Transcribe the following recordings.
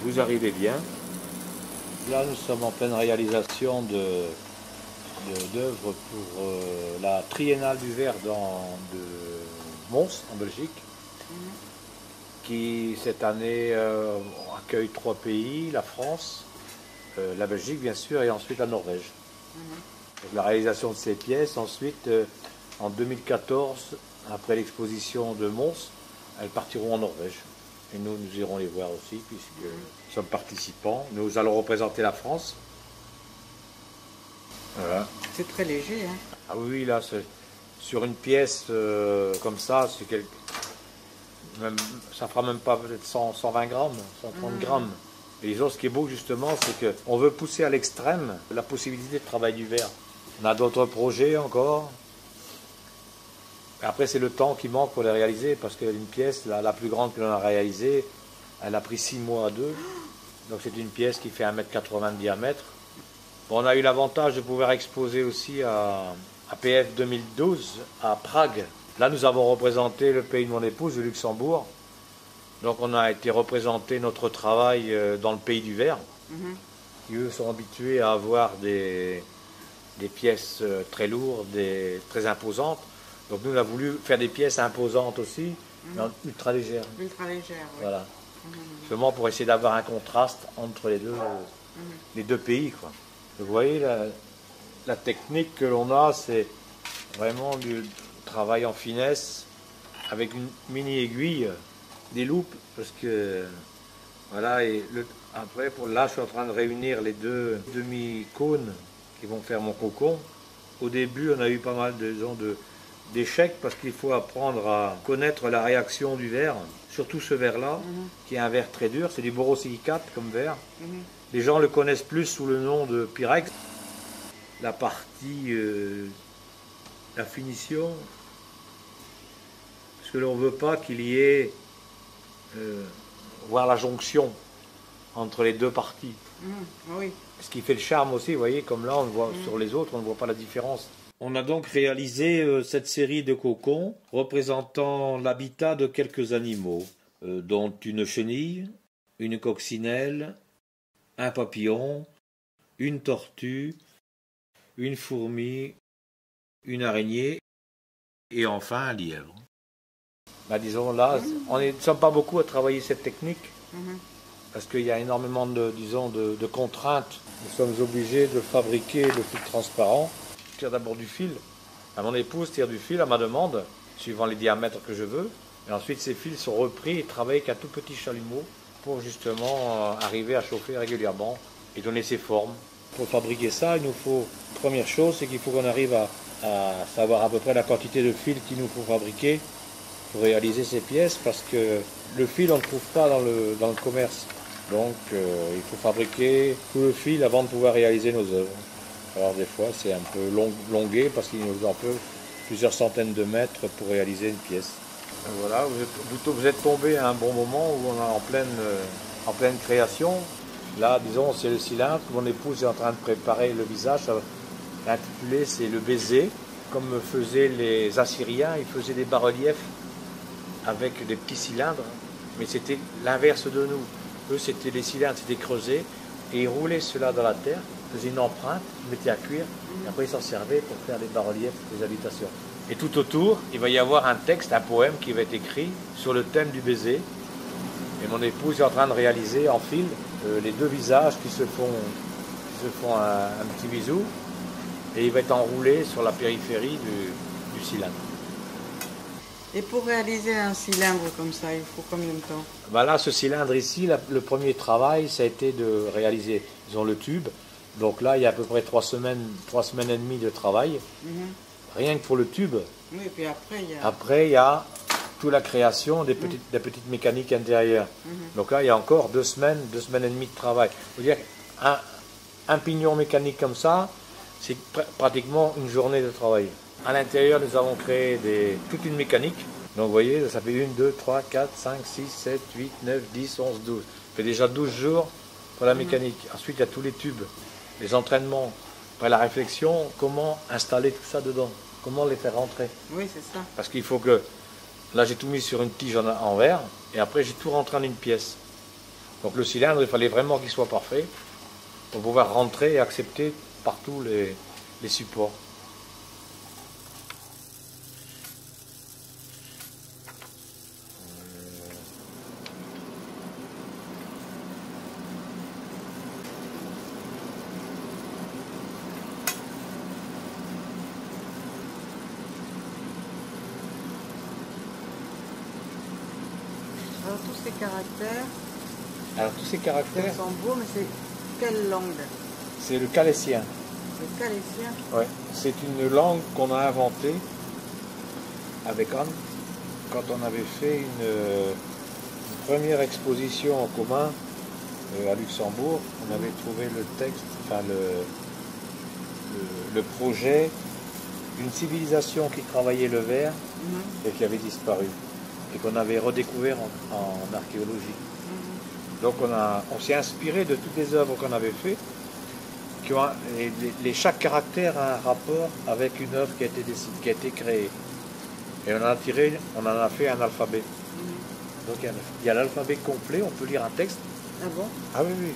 Vous arrivez bien. Là, nous sommes en pleine réalisation d'œuvres pour la Triennale du verre de Mons, en Belgique, qui cette année accueille 3 pays, la France, la Belgique bien sûr, et ensuite la Norvège. Donc, la réalisation de ces pièces, ensuite, en 2014, après l'exposition de Mons, elles partiront en Norvège. Et nous irons les voir aussi, puisque nous sommes participants. Nous allons représenter la France. Voilà. C'est très léger, hein? Ah oui, là, sur une pièce comme ça, ça fera même pas peut-être 120 grammes, 130 grammes. Et disons, ce qui est beau justement, c'est qu'on veut pousser à l'extrême la possibilité de travail du verre. On a d'autres projets encore. Après, c'est le temps qui manque pour les réaliser, parce qu'une pièce, la plus grande que l'on a réalisée, elle a pris 6 mois à 2. Donc c'est une pièce qui fait 1,80 m de diamètre. Bon, on a eu l'avantage de pouvoir exposer aussi à PF 2012 à Prague. Là, nous avons représenté le pays de mon épouse, le Luxembourg. Donc on a été représenter notre travail dans le pays du verre. Qui, eux, sont habitués à avoir des pièces très lourdes, très imposantes. Donc nous, on a voulu faire des pièces imposantes aussi, mais ultra légères. Ultra légères, oui. Voilà. Justement pour essayer d'avoir un contraste entre les deux pays, quoi. Vous voyez, la technique que l'on a, c'est vraiment du travail en finesse, avec une mini aiguille, des loupes, parce que, voilà, et après, là, je suis en train de réunir les 2 demi-cônes qui vont faire mon cocon. Au début, on a eu pas mal d'échecs parce qu'il faut apprendre à connaître la réaction du verre, surtout ce verre-là, qui est un verre très dur, c'est du borosilicate comme verre. Les gens le connaissent plus sous le nom de Pyrex. La partie, la finition, parce que l'on ne veut pas qu'il y ait, voir la jonction entre les deux parties. Oui. Ce qui fait le charme aussi, vous voyez, comme là, on voit sur les autres, on ne voit pas la différence. On a donc réalisé cette série de cocons représentant l'habitat de quelques animaux, dont une chenille, une coccinelle, un papillon, une tortue, une fourmi, une araignée et enfin un lièvre. Disons là, on ne sommes pas beaucoup à travailler cette technique parce qu'il y a énormément de contraintes. Nous sommes obligés de fabriquer le fil transparent. Je tire d'abord du fil. Mon épouse tire du fil à ma demande, suivant les diamètres que je veux. Et ensuite, ces fils sont repris et travaillés avec un tout petit chalumeau pour justement arriver à chauffer régulièrement et donner ses formes. Pour fabriquer ça, il nous faut, première chose, c'est qu'il faut qu'on arrive à savoir à peu près la quantité de fil qu'il nous faut fabriquer pour réaliser ces pièces, parce que le fil, on ne trouve pas dans le commerce. Donc, il faut fabriquer tout le fil avant de pouvoir réaliser nos œuvres. Alors, des fois, c'est un peu longué, parce qu'il nous en faut plusieurs centaines de mètres pour réaliser une pièce. Et voilà, vous êtes tombé à un bon moment où on est en pleine création. Là, disons, c'est le cylindre. Mon épouse est en train de préparer le visage. L'intitulé, c'est le baiser. Comme faisaient les Assyriens, ils faisaient des bas-reliefs avec des petits cylindres, mais c'était l'inverse de nous. Eux, c'était les cylindres, c'était creusés, et ils roulaient cela dans la terre, faisaient une empreinte, ils mettaient à cuire, et après ils s'en servaient pour faire des bas-reliefs, des habitations. Et tout autour, il va y avoir un texte, un poème qui va être écrit sur le thème du baiser. Et mon épouse est en train de réaliser en fil les 2 visages qui se font un petit bisou, et il va être enroulé sur la périphérie du cylindre. Et pour réaliser un cylindre comme ça, il faut combien de temps? Là, ce cylindre ici, le premier travail, ça a été de réaliser, disons, le tube. Donc là, il y a à peu près 3 semaines et demie de travail, rien que pour le tube. Oui, et puis après, il y a toute la création des petites mécaniques intérieures. Donc là, il y a encore 2 semaines et demie de travail. Je veux dire, un pignon mécanique comme ça, c'est pratiquement une journée de travail. À l'intérieur, nous avons créé toute une mécanique. Donc vous voyez, ça fait 1, 2, 3, 4, 5, 6, 7, 8, 9, 10, 11, 12. Ça fait déjà 12 jours pour la mécanique. Ensuite, il y a tous les tubes, les entraînements. Après la réflexion, comment installer tout ça dedans? Comment les faire rentrer? Oui, c'est ça. Parce qu'il faut que... Là, j'ai tout mis sur une tige en verre. Et après, j'ai tout rentré en une pièce. Donc le cylindre, il fallait vraiment qu'il soit parfait pour pouvoir rentrer et accepter partout les supports. Alors tous ces caractères, Alors tous ces caractères, ils sont beaux, mais c'est quelle langue? c'est le calétien. Le calétien? Ouais. C'est une langue qu'on a inventée avec Anne quand on avait fait une première exposition en commun à Luxembourg. On avait trouvé le texte, enfin le projet d'une civilisation qui travaillait le verre et qui avait disparu et qu'on avait redécouvert en archéologie. Donc on s'est inspiré de toutes les œuvres qu'on avait faites. Chaque caractère a un rapport avec une œuvre qui a été créée. Et on en a fait un alphabet. Donc il y a l'alphabet complet, on peut lire un texte. Ah bon? Ah oui, oui.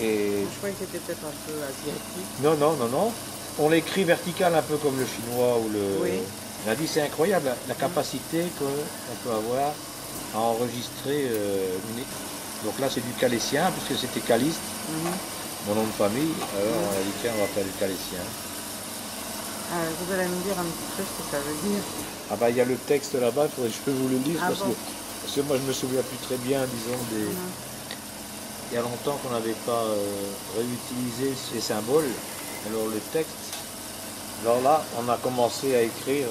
Et Je croyais que c'était peut-être un peu asiatique. non, non, non, non. On l'écrit vertical un peu comme le chinois ou le. Oui. On a dit c'est incroyable la capacité qu'on peut avoir à enregistrer. Donc là c'est du calétien puisque c'était caliste. Mon nom de famille, alors on a dit tiens on va faire du calétien. Ah, vous allez me dire un petit peu ce que ça veut dire. Ah bah il y a le texte là-bas, je peux vous le lire Ah parce bon? que moi je me souviens plus très bien, disons, il y a longtemps qu'on n'avait pas réutilisé ces symboles. Alors le texte, alors là on a commencé à écrire,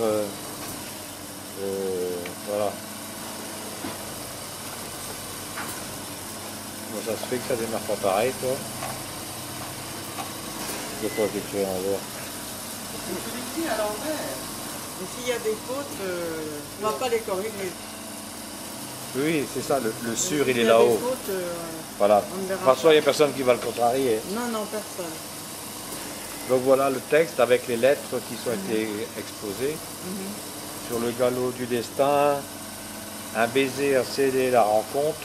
voilà. Bon, ça se fait que ça démarre pas pareil toi. De quoi j'écris en l'envers. C'est à l'envers. Et s'il y a des fautes, on ne va pas les corriger. Oui, c'est ça, le sur il S'il est y a des là-haut. fautes, Voilà. on ne verra Parfois pas. il n'y a personne qui va le contrarier. Non, non, personne. Donc voilà le texte avec les lettres qui sont été exposées. Sur le galop du destin, un baiser a scellé la rencontre,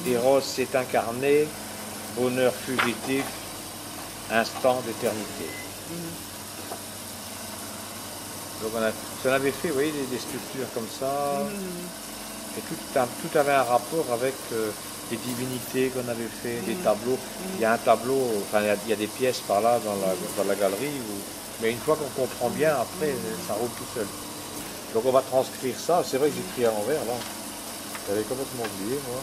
Eros s'est incarné, bonheur fugitif, instant d'éternité. Donc on avait fait, vous voyez, des sculptures comme ça, et tout avait un rapport avec les divinités qu'on avait fait, des tableaux. Il y a un tableau, enfin il y a des pièces par là dans la galerie, mais une fois qu'on comprend bien, après ça roule tout seul. Donc on va transcrire ça, c'est vrai que j'écris à l'envers là, j'avais complètement oublié moi.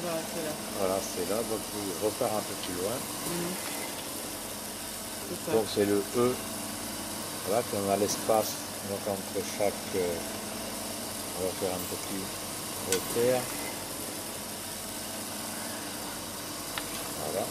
Voilà, c'est là. Voilà, c'est là, donc je repars un peu plus loin. C'est ça. Donc c'est le E, voilà, puis on a l'espace donc entre chaque, on va faire un petit repère. Voilà.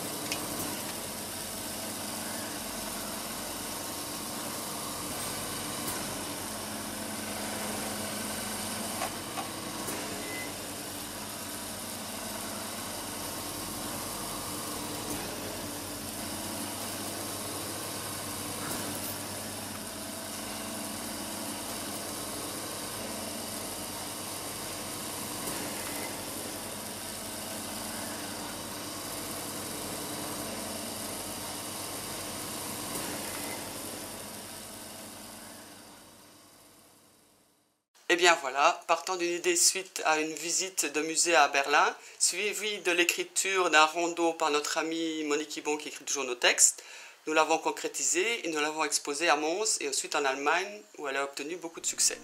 Et bien voilà, partant d'une idée suite à une visite de musée à Berlin, suivie de l'écriture d'un rondeau par notre amie Monique Ibon qui écrit toujours nos textes, nous l'avons concrétisé et nous l'avons exposé à Mons et ensuite en Allemagne où elle a obtenu beaucoup de succès.